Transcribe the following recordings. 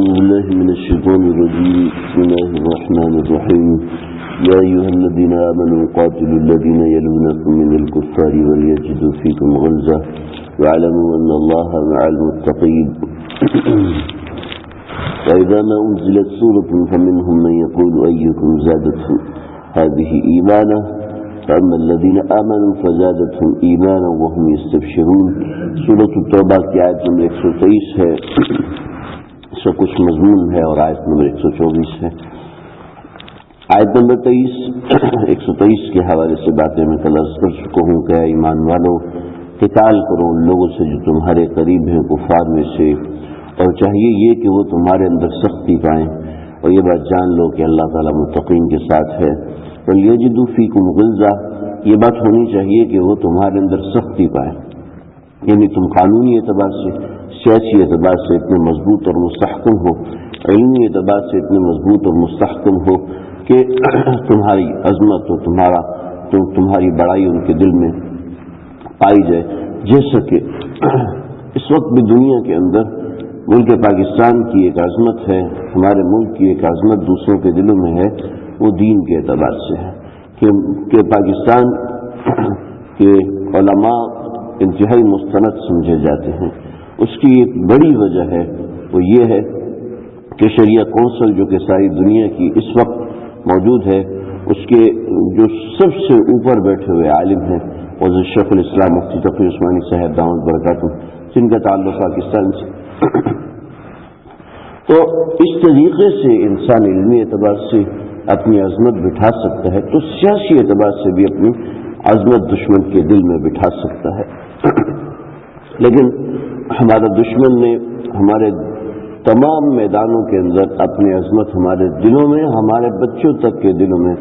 أعوذ بالله من الشيطان الرجيم بسم الله الرحمن الرحيم يا أيها الذين آمنوا قاتلوا الذين يلونكم من الكفار وليجدوا فيكم غلظة واعلموا أن الله مع المتقين وإذا ما أنزلت سورة فمنهم من يقول أيكم زادتهم هذه إيمانا فأما الذين آمنوا فزادتهم إيمانا وهم يستبشرون سورة التوبہ کی آیت نمبر 123 ہے، اس کا کچھ مضمون ہے، اور آیت نمبر 124 ہے۔ آیت نمبر 123 کے حوالے سے باتیں میں کل عرض کر چکا ہوں کہ ایمان والو قتال کرو ان لوگوں سے جو تمہارے قریب ہیں کفار میں سے، اور چاہیے یہ کہ وہ تمہارے اندر سختی پائیں، اور یہ بات جان لو کہ اللہ تعالیٰ متقین کے ساتھ ہے۔ وَلْيَجِدُوا فِيكُمْ غِلظَةً، یہ بات ہونی چاہیے کہ وہ تمہارے اندر سختی پائیں، یعنی تم قانونی اعتبار سے، سیاسی اعتبار سے اتنے مضبوط اور مستحکم ہو، علمی اعتبار سے اتنے مضبوط اور مستحکم ہو کہ تمہاری عظمت اور تمہاری بڑائی ان کے دل میں پائی جائے، جیسا کہ اس وقت بھی دنیا کے اندر ملک پاکستان کی ایک عظمت ہے، ہمارے ملک کی ایک عظمت دوسروں کے دلوں میں ہے، وہ دین کے اعتبار سے ہے کہ پاکستان کے علماء انتہائی مستند سمجھے جاتے ہیں۔ اس کی ایک بڑی وجہ ہے وہ یہ ہے کہ شریعہ کونسل جو کہ ساری دنیا کی اس وقت موجود ہے، اس کے جو سب سے اوپر بیٹھے ہوئے عالم ہیں وہ شیخ الاسلام مفتی تقی عثمانی صاحب دامت برکاتہ، جن کا تعلق پاکستان سے تو اس طریقے سے انسان علمی اعتبار سے اپنی عظمت بٹھا سکتا ہے، تو سیاسی اعتبار سے بھی اپنی عظمت دشمن کے دل میں بٹھا سکتا ہے۔ لیکن ہمارا دشمن نے ہمارے تمام میدانوں کے اندر اپنی عظمت ہمارے دلوں میں، ہمارے بچوں تک کے دلوں میں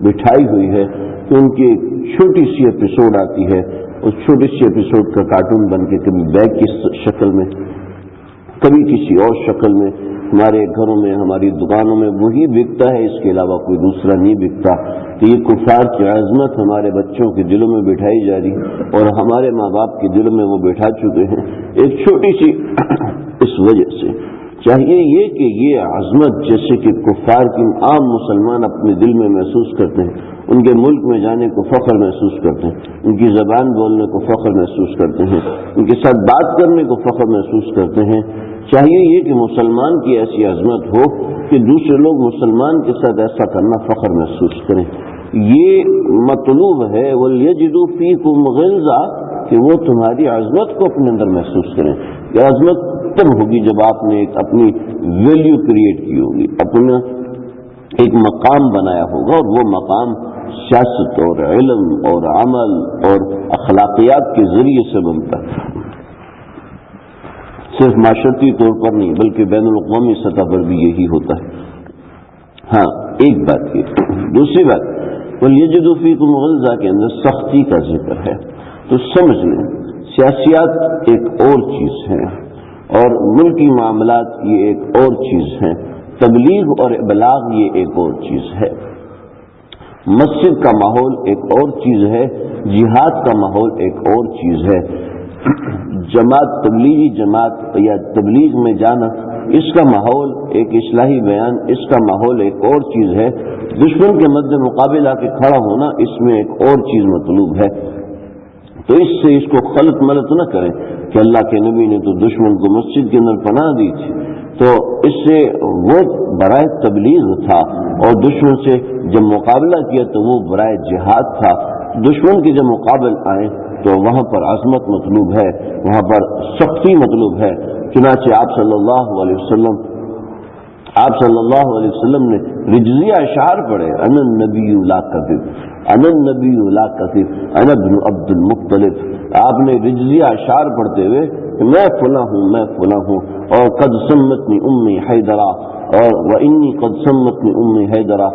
بٹھائی ہوئی ہے کہ ان کی ایک چھوٹی سی ایپیسوڈ آتی ہے، اس چھوٹی سی ایپیسوڈ کا کارٹون بن کے کبھی بیگ کی شکل میں، کبھی کسی اور شکل میں ہمارے گھروں میں، ہماری دکانوں میں وہی بکتا ہے، اس کے علاوہ کوئی دوسرا نہیں بکتا۔ تو یہ کفار کی عظمت ہمارے بچوں کے دلوں میں بٹھائی جا رہی، اور ہمارے ماں باپ کے دلوں میں وہ بٹھا چکے ہیں ایک چھوٹی سی اس وجہ سے۔ چاہیے یہ کہ یہ عظمت جیسے کہ کفار کی عام مسلمان اپنے دل میں محسوس کرتے ہیں، ان کے ملک میں جانے کو فخر محسوس کرتے ہیں، ان کی زبان بولنے کو فخر محسوس کرتے ہیں، ان کے ساتھ بات کرنے کو فخر محسوس کرتے ہیں، چاہیے یہ کہ مسلمان کی ایسی عظمت ہو کہ دوسرے لوگ مسلمان کے ساتھ ایسا کرنا فخر محسوس کریں۔ یہ مطلوب ہے وَلْيَجِدُوا فِيكُمْ غِلظَةً، کہ وہ تمہاری عظمت کو اپنے اندر محسوس کریں۔ یہ عظمت تب ہوگی جب آپ نے ایک اپنی ویلیو کریٹ کی ہوگی، اپنا ایک مقام بنایا ہوگا، اور وہ مقام سیاست اور علم اور عمل اور اخلاقیات کے ذریعے سے بنتا ہے، صرف معاشرتی طور پر نہیں بلکہ بین الاقوامی سطح پر بھی یہی ہوتا ہے۔ ہاں ایک بات یہ، دوسری بات وَلْيَجِدُوا فِيكُمْ غِلظَةً کے اندر سختی کا ذکر ہے، تو سمجھ لیں سیاسیات ایک اور چیز ہے اور ملکی معاملات یہ ایک اور چیز ہے، تبلیغ اور ابلاغ یہ ایک اور چیز ہے، مسجد کا ماحول ایک اور چیز ہے، جہاد کا ماحول ایک اور چیز ہے، جماعت، تبلیغی جماعت یا تبلیغ میں جانا، اس کا ماحول ایک اصلاحی بیان، اس کا ماحول ایک اور چیز ہے، دشمن کے مد مقابل آ کے کھڑا ہونا اس میں ایک اور چیز مطلوب ہے۔ تو اس سے اس کو خلط ملط نہ کریں کہ اللہ کے نبی نے تو دشمن کو مسجد کے اندر پناہ دی تھی، تو اس سے وہ برائے تبلیغ تھا، اور دشمن سے جب مقابلہ کیا تو وہ برائے جہاد تھا۔ دشمن کے جب مقابل آئیں تو وہاں پر عظمت مطلوب ہے، وہاں پر سختی مطلوب ہے۔ چنانچہ آپ صلی اللہ علیہ وسلم نے رجزیہ اشعار پڑھے، انا النبی لا کذب، انا النبی لا کذب، انا ابن عبد المطلب۔ آپ نے رجزیہ اشعار پڑھتے ہوئے میں فلاں ہوں، میں فلاں ہوں، اور قد سمتنی امی حیدرا، اور وانی قد سمتنی امی حیدرا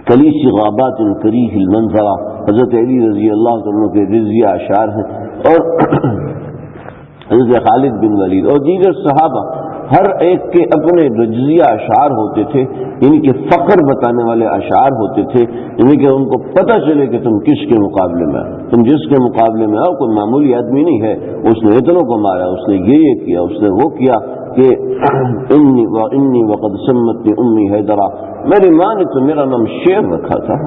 کلیسی غابات کریہ المنظرہ، حضرت علی رضی اللہ عنہ کے رجزیہ اشعار ہیں، اور حضرت خالد بن ولید اور دیگر صحابہ ہر ایک کے اپنے رجزیہ اشعار ہوتے تھے، یعنی کہ فخر بتانے والے اشعار ہوتے تھے، یعنی کہ ان کو پتہ چلے کہ تم کس کے مقابلے میں، تم جس کے مقابلے میں آؤ کوئی معمولی آدمی نہیں ہے، اس نے اتنوں کو مارا، اس نے یہ کیا، اس نے وہ کیا، کہ انی وقد سمتنی امی حیدرا، میری ماں نے تو میرا نام شیر رکھا تھا،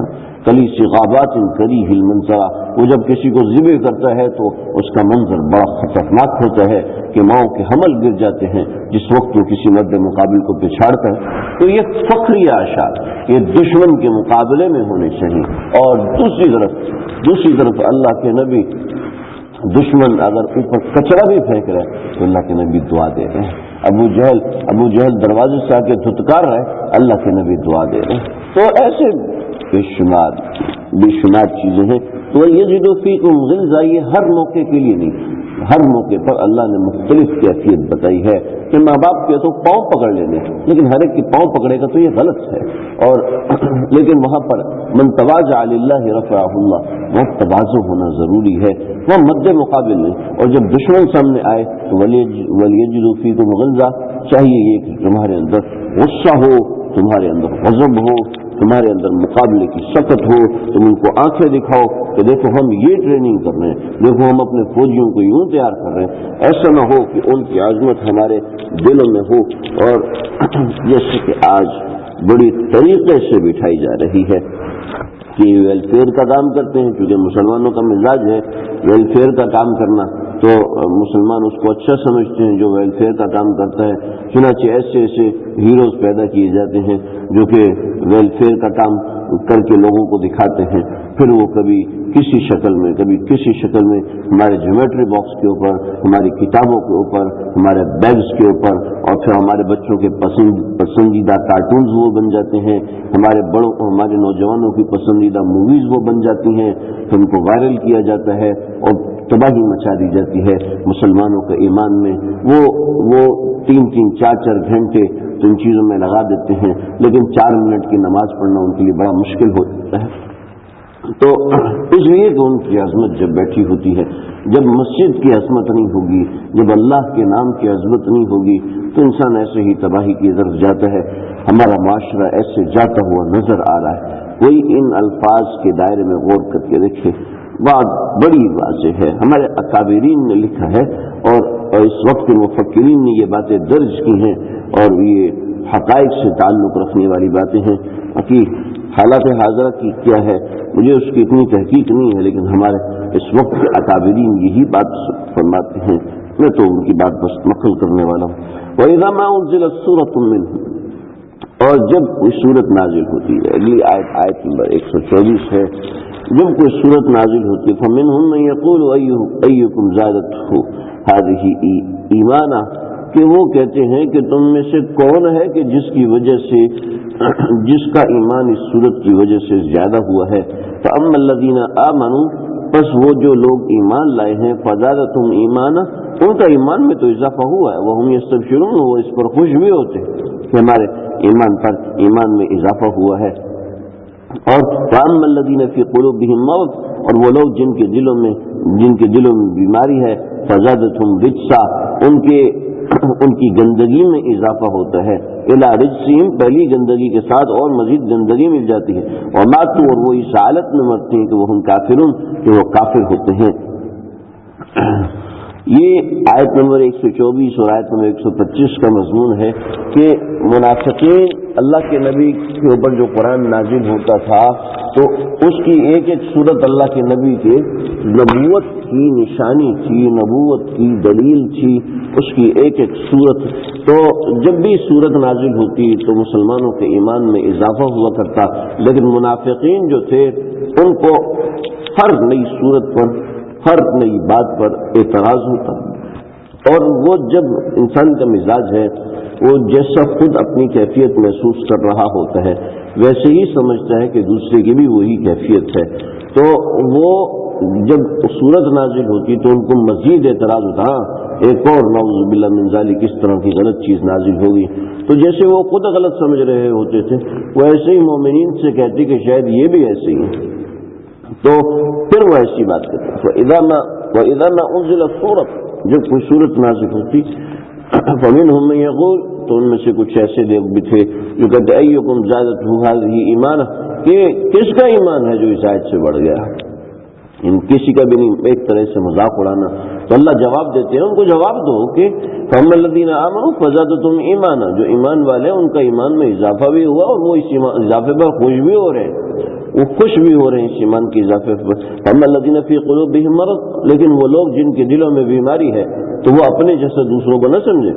کلی سی غابات کری ہل منظرا، وہ جب کسی کو ذبح کرتا ہے تو اس کا منظر بڑا خطرناک ہوتا ہے کہ ماؤں کے حمل گر جاتے ہیں جس وقت وہ کسی مرد مقابل کو پچھاڑتا ہے۔ تو یہ فخری اشعار یہ دشمن کے مقابلے میں ہونے چاہیے۔ اور دوسری طرف اللہ کے نبی دشمن اگر اوپر کچرا بھی پھینک رہے تو اللہ کے نبی دعا دے رہے ہیں۔ ابو جہل دروازے سے آ کے دھتکار رہے، اللہ کے نبی دعا دے رہے ہیں۔ تو ایسے بے شمار چیزیں ہیں۔ تو یجد فیکم غلظہ، یہ ہر موقع کے لیے نہیں، ہر موقع پر اللہ نے مختلف کیفیت بتائی ہے کہ ماں باپ کے تو پاؤں پکڑ لینے، لیکن ہر ایک کی پاؤں پکڑے گا تو یہ غلط ہے۔ اور لیکن وہاں پر من تواضع للہ رفعہ اللہ، وہاں تواضع ہونا ضروری ہے، وہ مد مقابل نہیں۔ اور جب دشمن سامنے آئے تو ولیجدوا فیکم غلظہ، چاہیے یہ کہ تمہارے اندر غصہ ہو، تمہارے اندر غضب ہو، تمہارے اندر مقابلے کی سخت ہو، تم ان کو آنکھیں دکھاؤ کہ دیکھو ہم یہ ٹریننگ کر رہے ہیں، دیکھو ہم اپنے فوجیوں کو یوں تیار کر رہے ہیں۔ ایسا نہ ہو کہ ان کی عظمت ہمارے دلوں میں ہو، اور جیسے کہ آج بڑی طریقے سے بٹھائی جا رہی ہے کہ ویلفیئر کا کام کرتے ہیں، کیونکہ مسلمانوں کا مزاج ہے ویلفیئر کا کام کرنا، تو مسلمان اس کو اچھا سمجھتے ہیں جو ویلفیئر کا کام کرتا ہے۔ چنانچہ ایسے ہیروز پیدا کیے جاتے ہیں جو کہ ویلفیئر کا کام کر کے لوگوں کو دکھاتے ہیں، پھر وہ کبھی کسی شکل میں کبھی کسی شکل میں ہمارے جیومیٹری باکس کے اوپر، ہماری کتابوں کے اوپر، ہمارے بیگز کے اوپر، اور پھر ہمارے بچوں کے پسندیدہ کارٹونز وہ بن جاتے ہیں، ہمارے نوجوانوں کی پسندیدہ موویز وہ بن جاتی ہیں، پھر ان کو وائرل کیا جاتا ہے اور تباہی مچا دی جاتی ہے مسلمانوں کے ایمان میں۔ وہ 3-3 4-4 گھنٹے تو ان چیزوں میں لگا دیتے ہیں، لیکن 4 منٹ کی نماز پڑھنا ان کے لیے بڑا مشکل ہو جاتا ہے۔ تو اس لیے کہ ان کی عظمت جب بیٹھی ہوتی ہے، جب مسجد کی عظمت نہیں ہوگی، جب اللہ کے نام کی عظمت نہیں ہوگی، تو انسان ایسے ہی تباہی کی طرف جاتا ہے۔ ہمارا معاشرہ ایسے جاتا ہوا نظر آ رہا ہے۔ کوئی ان الفاظ کے دائرے میں غور کر کے دیکھے، بات بڑی واضح ہے، ہمارے اکابرین نے لکھا ہے اور اس وقت کے مفکرین نے یہ باتیں درج کی ہیں، اور یہ حقائق سے تعلق رکھنے والی باتیں ہیں کہ حالات حاضرہ کی کیا ہے مجھے اس کی اتنی تحقیق نہیں ہے، لیکن ہمارے اس وقت کے اکابرین یہی بات فرماتے ہیں، میں تو ان کی بات بس نقل کرنے والا ہوں۔ وَإِذَا مَا أُنزِلَتْ سُورَةٌ مِّنْهُ، اور جب کوئی سورت نازل ہوتی ہے، اگلی آیت نمبر 124 ہے، جب کوئی سورت نازل ہوتی ہے فَمِنْهُم مَّن يَقُولُ أَيُّكُمْ زَادَتْهُ هَٰذِهِ إِيمَانًا، کہ وہ کہتے ہیں کہ تم میں سے کون ہے کہ جس کا ایمان اس سورت کی وجہ سے زیادہ ہوا ہے۔ فَأَمَّا الَّذِينَ آمَنُوا، پس وہ جو لوگ ایمان لائے ہیں، فَزَادَتْهُمْ إِيمَانًا، ان کا ایمان میں تو اضافہ ہوا ہے، وَهُمْ يَسْتَبْشِرُونَ، وہ اس پر خوش بھی ہوتے ہیں کہ ہمارے ایمان میں اضافہ ہوا ہے۔ اور فَأَمَّا الَّذِينَ فِي قُلُوبِهِم مَرَضٌ، اور وہ لوگ جن کے دلوں میں بیماری ہے، فَزَادَتْهُمْ رِجْسًا، ان کی گندگی میں اضافہ ہوتا ہے، اِلَىٰ رِجْسِهِمْ، پہلی گندگی کے ساتھ اور مزید گندگی مل جاتی ہے، وَمَاتُوا، اور وہ اس حالت میں مرتے ہیں کہ وہ کافرون، کہ وہ کافر ہوتے ہیں۔ یہ آیت نمبر 124 اور آیت نمبر 125 کا مضمون ہے کہ منافقین اللہ کے نبی کے اوپر جو قرآن نازل ہوتا تھا تو اس کی ایک صورت اللہ کے نبی کے نبوت کی نشانی تھی، نبوت کی دلیل تھی، اس کی ایک صورت۔ تو جب بھی صورت نازل ہوتی تو مسلمانوں کے ایمان میں اضافہ ہوا کرتا، لیکن منافقین جو تھے ان کو ہر نئی صورت پر، ہر نئی بات پر اعتراض ہوتا، اور وہ جب انسان کا مزاج ہے وہ جیسا خود اپنی کیفیت محسوس کر رہا ہوتا ہے ویسے ہی سمجھتا ہے کہ دوسرے کی بھی وہی کیفیت ہے، تو وہ جب صورت نازل ہوتی تو ان کو مزید اعتراض ہوتا، ایک اور نعوذ باللہ من ذالک کس طرح کی غلط چیز نازل ہوگی۔ تو جیسے وہ خود غلط سمجھ رہے ہوتے تھے وہ ایسے ہی مومنین سے کہتے کہ شاید یہ بھی ایسے ہی ہیں، تو پھر وہ ایسی بات کرتے ہیں۔ وَإِذَا مَا أُنزِلَتْ سُورَةٌ، جب کوئی سورت نازل ہوتی فَمِنْهُم مَّن يَقُولُ، تو ان میں سے کچھ ایسے لوگ بھی تھے جو کہتے أَيُّكُمْ زَادَتْهُ هَٰذِهِ إِيمَانًا، کہ کس کا ایمان ہے جو اس آیت سے بڑھ گیا، ان کسی کا بھی نہیں، ایک طرح سے مذاق اڑانا تو اللہ جواب دیتے ہیں ان کو جواب دو کہ فَأَمَّا الَّذِينَ آمَنُوا فَزَادَتْهُمْ إِيمَانًا، جو ایمان والے ہیں ان کا ایمان میں اضافہ بھی ہوا اور وہ اس اضافے پر خوش بھی ہو رہے ہیں، وہ خوش بھی ہو رہے ہیں اس ایمان کے اضافے پر۔ فَأَمَّا الَّذِينَ فِي قُلُوبِهِم مَرَضٌ، لیکن وہ لوگ جن کے دلوں میں بیماری ہے تو وہ اپنے جیسے دوسروں کو نہ سمجھے،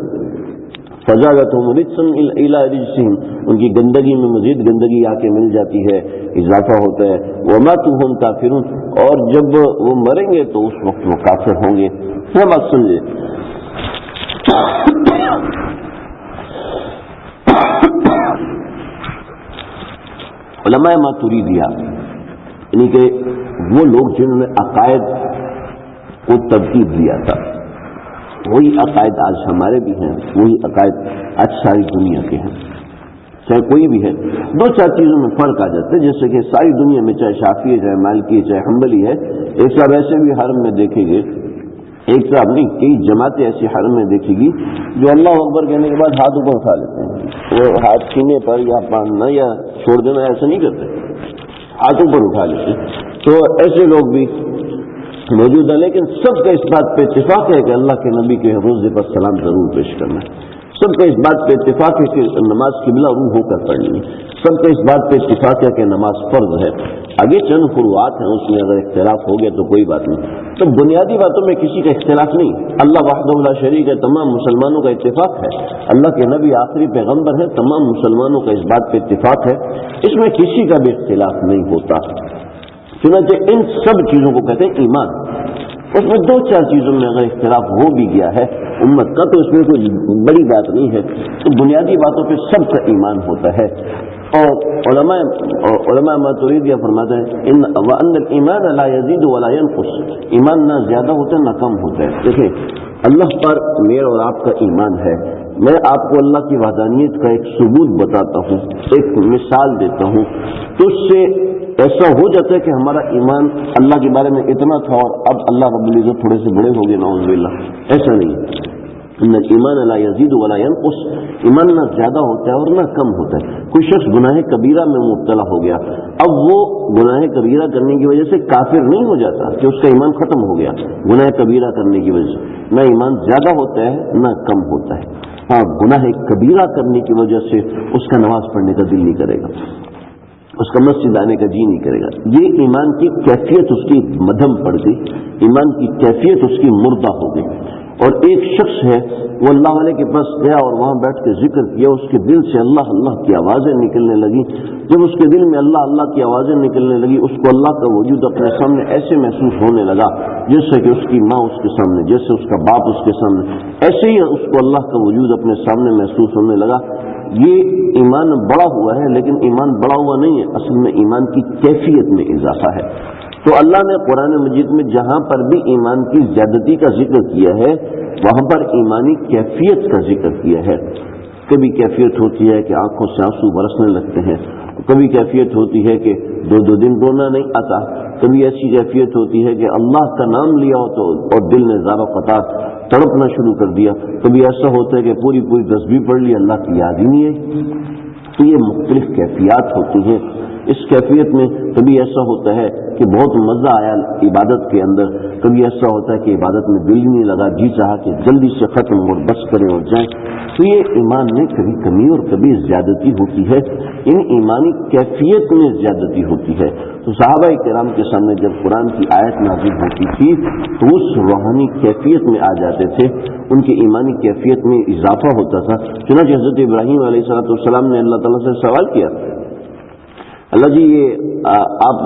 فَزَادَتْهُمْ رِجْسًا إِلَىٰ رِجْسِهِمْ، ان کی گندگی میں مزید گندگی آ کے مل جاتی ہے، اضافہ ہوتا ہے۔ وَمَاتُوا وَهُمْ كَافِرُونَ، اور جب وہ مریں گے تو اس وقت وہ کافر ہوں گے۔ یہ بات سمجھے۔ علماء ماتریدیہ یعنی کہ وہ لوگ جنہوں نے عقائد کو ترتیب دیا تھا، وہی عقائد آج ہمارے بھی ہیں، وہی عقائد آج ساری دنیا کے ہیں، چاہے کوئی بھی ہے۔ دو چار چیزوں میں فرق آ جاتا ہے، جیسے کہ ساری دنیا میں چاہے شافعی ہے، چاہے مالکی ہے، چاہے حنبلی ہے، ایک صاحب ایسے بھی حرم میں دیکھیں گے، ایک صاحب نہیں کئی جماعتیں ایسی حرم میں دیکھے گی جو اللہ اکبر کہنے کے بعد ہاتھ اوپر اٹھا لیتے ہیں، وہ ہاتھ سینے پر یا باندھنا یا چھوڑ دینا ایسا نہیں کرتے، ہاتھ اوپر اٹھا لیتے ہیں۔ تو ایسے لوگ بھی موجود ہیں، لیکن سب کا اس بات پہ اتفاق ہے کہ اللہ کے نبی کے روزے پر سلام ضرور پیش کرنا ہے، سب کا اس بات پہ اتفاق ہے کہ نماز قبلہ رو ہو کر پڑھنی ہے، سب کا اس بات پہ اتفاق ہے کہ نماز فرض ہے۔ آگے چند فروعات ہیں، اس میں اگر اختلاف ہو گیا تو کوئی بات نہیں، تو بنیادی باتوں میں کسی کا اختلاف نہیں۔ اللہ وحدہ لا شریک ہے، تمام مسلمانوں کا اتفاق ہے، اللہ کے نبی آخری پیغمبر ہے، تمام مسلمانوں کا اس بات پہ اتفاق ہے، اس میں کسی کا بھی اختلاف نہیں ہوتا۔ چنانچہ ان سب چیزوں کو کہتے ہیں ایمان۔ اس میں دو چار چیزوں میں اگر اختلاف ہو بھی گیا ہے امت کا تو اس میں کوئی بڑی بات نہیں ہے، تو بنیادی باتوں پہ سب کا ایمان ہوتا ہے۔ اور علماء ماتریدیہ فرماتے ہیں وَأَنَّ الْإِيمَانَ لَا يَزِيدُ وَلَا يَنْقُصُ، ایمان نہ زیادہ ہوتا ہے نہ کم ہوتا ہے۔ دیکھیں اللہ پر میرا اور آپ کا ایمان ہے، میں آپ کو اللہ کی وحدانیت کا ایک ثبوت بتاتا ہوں، ایک مثال دیتا ہوں، تو اس سے ایسا ہو جاتا ہے کہ ہمارا ایمان اللہ کے بارے میں اتنا تھا اور اب اللہ رب العزت تھوڑے سے بڑے ہو گئے، نعوذ باللہ، ایسا نہیں۔ ان الایمان لا یزید ولا ینقص، ایمان نہ زیادہ ہوتا ہے اور نہ کم ہوتا ہے۔ کوئی شخص گناہ کبیرہ میں مبتلا ہو گیا، اب وہ گناہ کبیرہ کرنے کی وجہ سے کافر نہیں ہو جاتا کہ اس کا ایمان ختم ہو گیا گناہ کبیرہ کرنے کی وجہ سے، نہ ایمان زیادہ ہوتا ہے نہ کم ہوتا ہے۔ ہاں گناہ کبیرہ کرنے کی وجہ سے اس کا نماز پڑھنے کا دل نہیں کرے گا، اس کا مسجد آنے کا جی نہیں کرے گا، یہ ایمان کی کیفیت اس کی مدھم پڑ گئی، ایمان کی کیفیت اس کی مردہ ہو گئی۔ اور ایک شخص ہے وہ اللہ والے کے پاس گیا اور وہاں بیٹھ کے ذکر کیا، اس کے دل سے اللہ اللہ کی آوازیں نکلنے لگی، جب اس کے دل میں اللہ اللہ کی آوازیں نکلنے لگی اس کو اللہ کا وجود اپنے سامنے ایسے محسوس ہونے لگا جیسے کہ اس کی ماں اس کے سامنے، جیسے اس کا باپ اس کے سامنے، ایسے ہی اس کو اللہ کا وجود اپنے سامنے محسوس ہونے لگا۔ یہ ایمان بڑا ہوا ہے، لیکن ایمان بڑا ہوا نہیں ہے، اصل میں ایمان کی کیفیت میں اضافہ ہے۔ تو اللہ نے قرآن مجید میں جہاں پر بھی ایمان کی زیادتی کا ذکر کیا ہے وہاں پر ایمانی کیفیت کا ذکر کیا ہے۔ کبھی کیفیت ہوتی ہے کہ آنکھوں سے آنسو برسنے لگتے ہیں، کبھی کیفیت ہوتی ہے کہ دو دن رونا نہیں آتا، کبھی ایسی کیفیت ہوتی ہے کہ اللہ کا نام لیا ہو تو اور دل نے زار و قطار تڑپنا شروع کر دیا، کبھی ایسا ہوتا ہے کہ پوری تسبیح پڑھ لی اللہ کی یاد ہی نہیں ہے۔ تو یہ مختلف کیفیات ہوتی ہیں۔ اس کیفیت میں کبھی ایسا ہوتا ہے کہ بہت مزہ آیا عبادت کے اندر، کبھی ایسا ہوتا ہے کہ عبادت میں دل ہی نہیں لگا، جی چاہا کہ جلدی سے ختم اور بس کریں اور جائیں۔ تو یہ ایمان میں کبھی کمی اور کبھی زیادتی ہوتی ہے، ان ایمانی کیفیت میں زیادتی ہوتی ہے۔ تو صحابہ کرام کے سامنے جب قرآن کی آیت نازل ہوتی تھی تو اس روحانی کیفیت میں آ جاتے تھے، ان کی ایمانی کیفیت میں اضافہ ہوتا تھا۔ چنانچہ حضرت ابراہیم علیہ السلام نے اللہ تعالیٰ سے سوال کیا، اللہ جی یہ آپ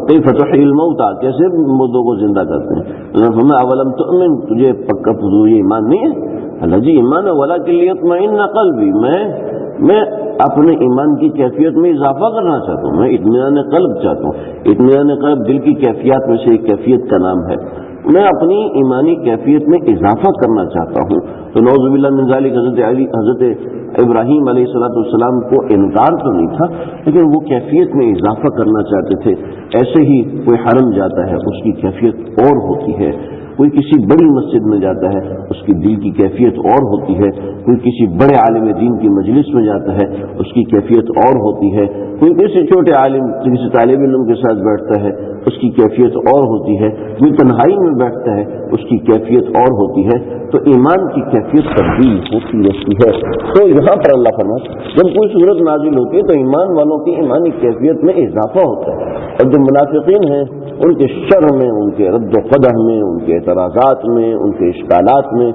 کئی فتح الموتى کیسے مردوں کو زندہ کرتے ہیں؟ اللہ نے فرمایا اولم تؤمن، تجھے پکا یہ ایمان نہیں ہے؟ اللہ جی ایمان ہے ولکن لیطمئن قلبی، میں اپنے ایمان کی کیفیت میں اضافہ کرنا چاہتا ہوں، میں اطمینان قلب چاہتا ہوں۔ اطمینان قلب دل کی کیفیات میں سے ایک کیفیت کا نام ہے، میں اپنی ایمانی کیفیت میں اضافہ کرنا چاہتا ہوں۔ تو نعوذ باللہ من ذالک حضرت ابراہیم علیہ السلام کو انکار تو نہیں تھا، لیکن وہ کیفیت میں اضافہ کرنا چاہتے تھے۔ ایسے ہی کوئی حرم جاتا ہے اس کی کیفیت اور ہوتی ہے، کوئی کسی بڑی مسجد میں جاتا ہے اس کی دل کی کیفیت اور ہوتی ہے، کوئی کسی بڑے عالم دین کی مجلس میں جاتا ہے اس کی کیفیت اور ہوتی ہے، کوئی کسی چھوٹے عالم کسی طالب علم کے ساتھ بیٹھتا ہے اس کی کیفیت اور ہوتی ہے، کوئی تنہائی میں بیٹھتا ہے اس کی کیفیت اور ہوتی ہے۔ تو ایمان کی کیفیت تبدیل ہوتی رہتی ہے۔ تو یہاں پر اللہ فرماتا ہے جب کوئی صورت نازل ہوتی ہے تو ایمان والوں کی ایمانی کیفیت میں اضافہ ہوتا ہے، اور جو منافقین ہیں ان کے شر میں، ان کے رد و قدح میں، ان کے اعتراضات میں، ان کے اشکالات میں،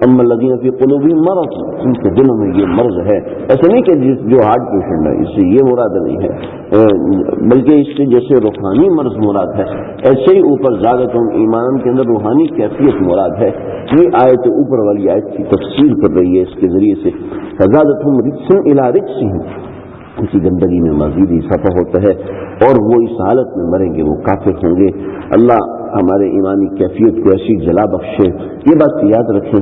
اما الذین فی قلوبہم مرض، ان کے دلوں میں یہ مرض ہے۔ ایسا نہیں کہ جو ہارٹ پیشنٹ ہے اس سے یہ مراد نہیں ہے، بلکہ اس سے جیسے روحانی مرض مراد ہے ایسے ہی اوپر زیادتہم ایمان کے اندر روحانی کیفیت مراد ہے۔ یہ آیت اوپر والی آیت کی تفسیر کر رہی ہے اس کے ذریعے سے، فزادتہم رجسا الی رجسہم، ان کی گندگی میں مزید اضافہ ہوتا ہے اور وہ اس حالت میں مریں گے، وہ کافر ہوں گے۔ اللہ ہمارے ایمانی کیفیت کو ایسی جلا بخشے۔ یہ بات یاد رکھیں،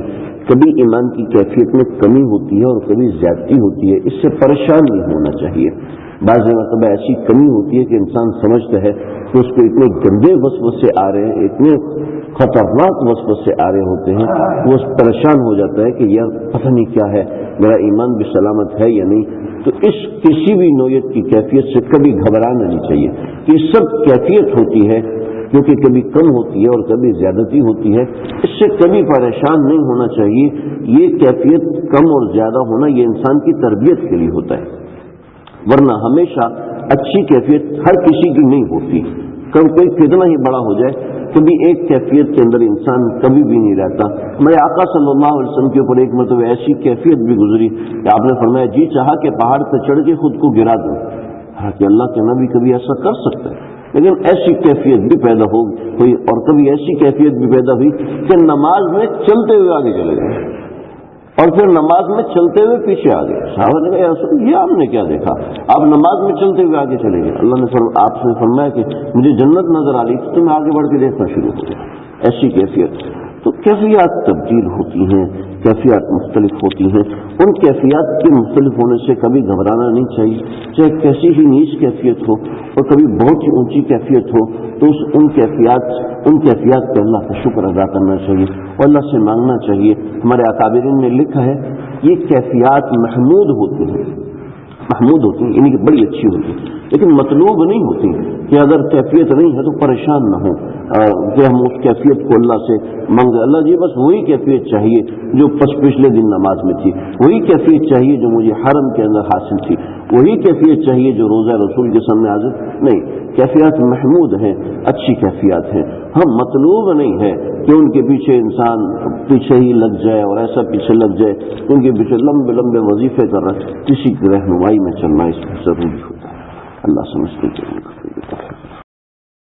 کبھی ایمان کی کیفیت میں کمی ہوتی ہے اور کبھی زیادتی ہوتی ہے، اس سے پریشان نہیں ہونا چاہیے۔ بعض مرتبہ ایسی کمی ہوتی ہے کہ انسان سمجھتا ہے کہ اس کو اتنے گندے وسوسے آ رہے ہیں، اتنے خطرناک وسوسے آ رہے ہوتے ہیں، وہ پریشان ہو جاتا ہے کہ یار پتہ نہیں کیا ہے، میرا ایمان بھی سلامت ہے یا نہیں۔ تو اس کسی بھی نوعیت کی کیفیت سے کبھی گھبرانا نہیں چاہیے۔ یہ سب کیفیت ہوتی ہے جو کہ کبھی کم ہوتی ہے اور کبھی زیادتی ہوتی ہے، اس سے کبھی پریشان نہیں ہونا چاہیے۔ یہ کیفیت کم اور زیادہ ہونا یہ انسان کی تربیت کے لیے ہوتا ہے، ورنہ ہمیشہ اچھی کیفیت ہر کسی کی نہیں ہوتی۔ کوئی کتنا ہی بڑا ہو جائے کبھی ایک کیفیت کے اندر انسان کبھی بھی نہیں رہتا۔ ہمارے آقا صلی اللہ علیہ وسلم کے اوپر ایک مرتبہ ایسی کیفیت بھی گزری کہ آپ نے فرمایا جی چاہا کہ پہاڑ پہ چڑھ کے خود کو گرا دوں، کہ اللہ کے نبی کبھی ایسا کر سکتا ہے، لیکن ایسی کیفیت بھی پیدا ہوئی اور کبھی ایسی کیفیت بھی پیدا ہوئی کہ نماز میں چلتے ہوئے آگے چلے گئے اور پھر نماز میں چلتے ہوئے پیچھے آ گئے۔ صحابہ نے کہا یہ آپ نے کیا دیکھا، آپ نماز میں چلتے ہوئے آگے چلے گئے۔ اللہ نے آپ سے فرمایا کہ مجھے جنت نظر آ رہی تھی تو میں آگے بڑھ کے دیکھنا شروع ہو گیا۔ ایسی کیفیت، تو کیفیات تبدیل ہوتی ہیں، کیفیات مختلف ہوتی ہیں۔ ان کیفیات کے مختلف ہونے سے کبھی گھبرانا نہیں چاہیے، چاہے کیسی ہی نیچ کیفیت ہو اور کبھی بہت ہی اونچی کیفیت ہو، تو ان کیفیات پہ اللہ کا شکر ادا کرنا چاہیے اور اللہ سے مانگنا چاہیے۔ ہمارے اکابرین نے لکھا ہے یہ کیفیات محمود ہوتی ہیں، یعنی کہ بڑی اچھی ہوتی ہے، لیکن مطلوب نہیں ہوتی کہ اگر کیفیت نہیں ہے تو پریشان نہ ہو کہ ہم اس کیفیت کو اللہ سے مانگے۔ اللہ جی بس وہی کیفیت چاہیے جو پچھلے دن نماز میں تھی، وہی کیفیت چاہیے جو مجھے حرم کے اندر حاصل تھی، وہی کیفیت چاہیے جو روزہ رسول کے سامنے حاضر نہیں۔ کیفیات محمود ہیں، اچھی کیفیات ہیں، ہم مطلوب نہیں ہے کہ ان کے پیچھے انسان پیچھے ہی لگ جائے اور ایسا پیچھے لگ جائے ان کے پیچھے لمبے لمبے وظیفے کر رہے، کسی کی رہنمائی میں چلنا اس میں ضروری ہوتا ہے۔ اللہ سمجھتے ہیں۔